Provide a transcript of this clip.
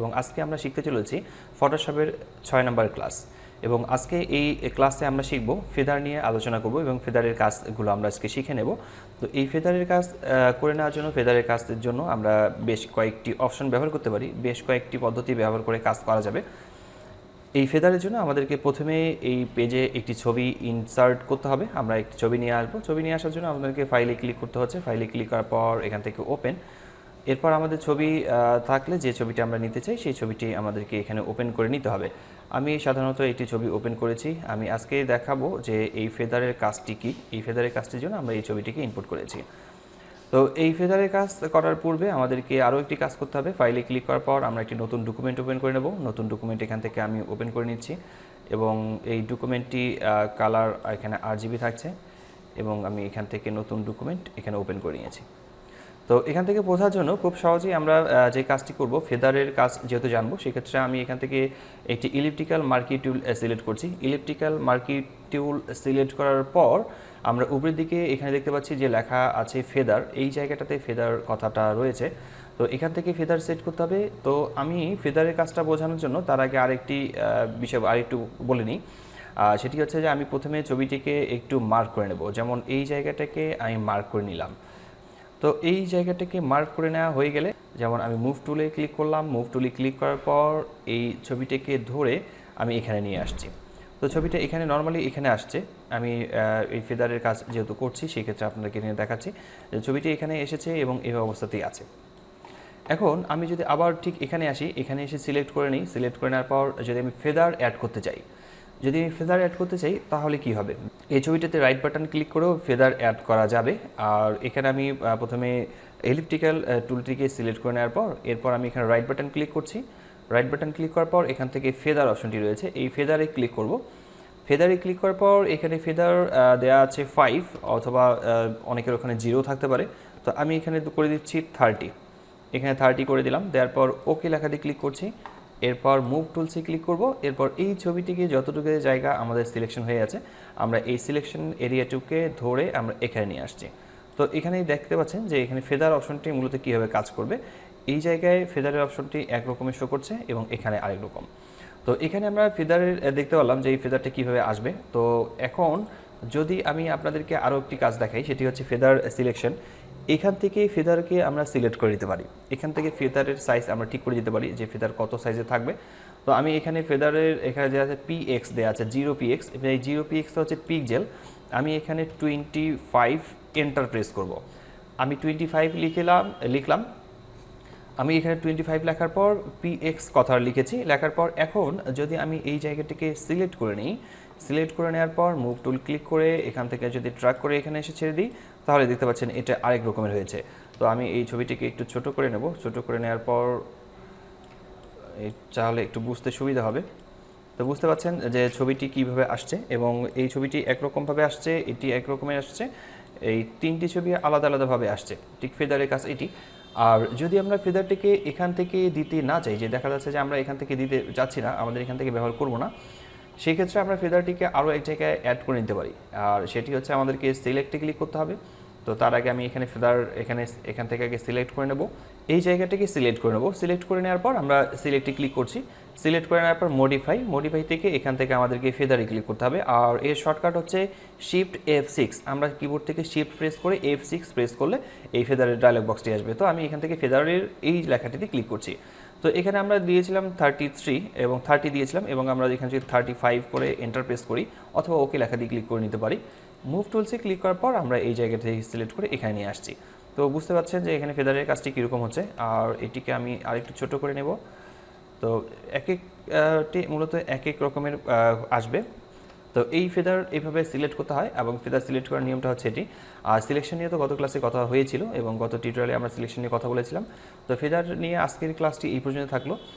এবং আজকে আমরা শিখতে চলেছি ফটোশপের 6 নম্বর ক্লাস এবং আজকে এই ক্লাসে আমরা শিখব ফেদার নিয়ে আলোচনা করব এবং ফেদারের কাজগুলো আমরা আজকে শিখে নেব। তো এই ফেদারের কাজ করে নেওয়ার জন্য ফেদারের কাজের জন্য আমরা বেশ কয়েকটি অপশন ব্যবহার করতে পারি, বেশ কয়েকটি পদ্ধতি ব্যবহার করে কাজ করা যাবে। এই ফেদারের জন্য আমাদেরকে প্রথমে এই পেজে একটি ছবি ইনসার্ট করতে হবে। আমরা একটি ছবি নিয়ে আসবো। ছবি নিয়ে আসার জন্য আমাদেরকে ফাইলে ক্লিক করতে হচ্ছে। ফাইলে ক্লিক করার পর এখান থেকে ওপেন। এরপর আমাদের ছবি থাকলে যে ছবিটা আমরা নিতে চাই সেই ছবিটি আমাদেরকে এখানে ওপেন করে নিতে হবে। আমি সাধারণত একটি ছবি ওপেন করেছি। আমি আজকে দেখাবো যে এই ফেদারের কাজটি কী। এই ফেদারের কাজটির জন্য আমরা এই ছবিটিকে ইনপুট করেছি। তো এই ফেদারের কাজ করার পূর্বে আমাদেরকে আরও একটি কাজ করতে হবে। ফাইলে ক্লিক করার পর আমরা একটি নতুন ডকুমেন্ট ওপেন করে নেব। নতুন ডকুমেন্ট এখান থেকে আমি ওপেন করে নিচ্ছি এবং এই ডকুমেন্টটি কালার এখানে RGB থাকছে এবং আমি এখান থেকে নতুন ডকুমেন্ট এখানে ওপেন করে নিয়েছি। তো এখান থেকে বোঝার জন্য খুব সহজেই আমরা যে কাজটি করব, ফেদারের কাজ যেহেতু জানবো, সেক্ষেত্রে আমি এখান থেকে একটি ইলিপ্টিক্যাল মার্কি টুল সিলেক্ট করছি। ইলিপ্টিক্যাল মার্কি টুল সিলেক্ট করার পর আমরা উপরের দিকে এখানে দেখতে পাচ্ছি যে লেখা আছে ফেদার, এই জায়গাটাতে ফেদার কথাটা রয়েছে। তো এখান থেকে ফেদার সেট করতে হবে। তো আমি ফেদারের কাজটা বোঝানোর জন্য তার আগে আরেকটি বিষয় আরেকটু বলে নিই। সেটি হচ্ছে যে আমি প্রথমে ছবিটিকে একটু মার্ক করে নেব। যেমন এই জায়গাটাকে আমি মার্ক করে নিলাম। তো এই জায়গাটাকে মার্ক করে নেওয়া হয়ে গেলে, যেমন আমি মুভ টুলে ক্লিক করলাম। মুভ টুলে ক্লিক করার পর এই ছবিটাকে ধরে আমি এখানে নিয়ে আসছি। তো ছবিটা এখানে নর্মালি এখানে আসছে। আমি এই ফেদারের কাজ যেহেতু করছি সেক্ষেত্রে আপনাদেরকে নিয়ে দেখাচ্ছি যে ছবিটি এখানে এসেছে এবং এই অবস্থাতেই আছে। এখন আমি যদি আবার ঠিক এখানে আসি, এখানে এসে সিলেক্ট করে নিই। সিলেক্ট করে নেওয়ার পর যদি আমি ফেদার অ্যাড করতে চাই, যদি আমি ফেদার অ্যাড করতে চাই তাহলে কি হবে? এই ছবিটাতে রাইট বাটন ক্লিক করেও ফেদার অ্যাড করা যাবে। আর এখানে আমি প্রথমে এলিপ্টিক্যাল টুলটিকে সিলেক্ট করে নেওয়ার পর এরপর আমি এখানে রাইট বাটন ক্লিক করছি। রাইট বাটন ক্লিক করার পর এখান থেকে ফেদার অপশনটি রয়েছে, এই ফেদারে ক্লিক করব। ফেদারে ক্লিক করার পর এখানে ফেদার দেওয়া আছে 5 অথবা অনেকের ওখানে 0 থাকতে পারে। তো আমি এখানে করে দিচ্ছি 30। এখানে 30 করে দিলাম। দেওয়ার পর ওকে লেখাতে ক্লিক করছি। এরপর মুভ টুলসে ক্লিক করব। এরপর এই ছবিটিকে যতটুকু জায়গা আমাদের সিলেকশন হয়ে আছে, আমরা এই সিলেকশন এরিয়াটুকে ধরে আমরা এখানে নিয়ে আসছি। তো এখানেই দেখতে পাচ্ছেন যে এখানে ফেদার অপশনটি মূলত কীভাবে কাজ করবে। এই জায়গায় ফেদারের অপশনটি একরকমের শো করছে এবং এখানে আরেক রকম। তো এখানে আমরা ফেদারের দেখতে পারলাম যে এই ফেদারটা কীভাবে আসবে। তো এখন যদি আমি আপনাদেরকে আরও একটি কাজ দেখাই, সেটি হচ্ছে ফেদার সিলেকশন। এখান থেকে ফেদারকে আমরা সিলেক্ট করে দিতে পারি। এখান থেকে ফেদারের সাইজ আমরা ঠিক করে দিতে পারি যে ফেদার কত সাইজে থাকবে। তো আমি এখানে ফেদারের এখানে যে আছে PX দেওয়া আছে 0px, এই 0px হচ্ছে পিক্সেল। আমি এখানে 25 এন্টার প্রেস করব। আমি 25 লিখলাম। আমি এখানে 25 লেখার পর PX কথা লিখেছি। লেখার পর এখন যদি আমি এই জায়গাটিকে সিলেক্ট করে নিই, সিলেক্ট করে নেওয়ার পর মুভ টুল ক্লিক করে এখান থেকে যদি ট্র্যাক করে এখানে এসে ছেড়ে দিই, তাহলে দেখতে পাচ্ছেন এটা আরেক রকমের হয়েছে। তো আমি এই ছবিটিকে একটু ছোট করে নেব। ছোট করে নেওয়ার পর তাহলে একটু বুঝতে সুবিধা হবে। তো বুঝতে পাচ্ছেন যে ছবিটি কিভাবে আসছে এবং এই ছবিটি একরকমভাবে আসছে, এটি একরকমের আসছে। এই তিনটি ছবি আলাদা আলাদাভাবে আসছে। ঠিক ফেদারের কাজ এটি। আর যদি আমরা ফেদারটিকে এখান থেকে দিতে না চাই, যে দেখা যাচ্ছে যে আমরা এখান থেকে দিতে যাচ্ছি না, আমাদের এখান থেকে ব্যবহার করব না, সেই ক্ষেত্রে আমরা ফেদারটিকে আরও এক জায়গায় অ্যাড করে নিতে পারি। আর সেটি হচ্ছে আমাদেরকে সিলেক্টে ক্লিক করতে হবে। তো তার আগে আমি এখানে ফেদার এখান থেকে আগে সিলেক্ট করে নেব। এই জায়গাটাকে সিলেক্ট করে নেব। সিলেক্ট করে নেওয়ার পর আমরা সিলেক্টে ক্লিক করছি। সিলেক্ট করে নেওয়ার পর মডিফাই থেকে এখান থেকে আমাদেরকে ফেদারে ক্লিক করতে হবে। আর এর শর্টকাট হচ্ছে শিফট F6। আমরা কিবোর্ড থেকে শিফট প্রেস করে F6 প্রেস করলে এই ফেদারের ডায়লগ বক্সটি আসবে। তো আমি এখান থেকে ফেদারের এই লেখাটিতে ক্লিক করছি। তো এখানে আমরা দিয়েছিলাম 33 এবং 30 দিয়েছিলাম এবং আমরা এখানে যদি 35 করে এন্টার প্রেস করি অথবা ওকে লেখা দিয়ে ক্লিক করে নিতে পারি। মুভ টুলসে ক্লিক করার পর আমরা এই জায়গা থেকে সিলেক্ট করে এখানে নিয়ে আসছি। তো বুঝতে পারছেন যে এখানে ফেদারের কাজটি কীরকম হচ্ছে। আর এটিকে আমি আরেকটু ছোট করে নেব। তো একটি মূলত এক এক রকমের আসবে। তো এই ফেদার এইভাবে সিলেক্ট করতে হয় এবং ফেদার সিলেক্ট করার নিয়মটা হচ্ছে এটি। আর সিলেকশন নিয়ে তো গত ক্লাসে কথা হয়েছিল এবং গত টিউটোরিয়ালে আমরা সিলেকশন নিয়ে কথা বলেছিলাম। তো ফেদার নিয়ে আজকের ক্লাসটি এই পর্যন্ত থাকলো।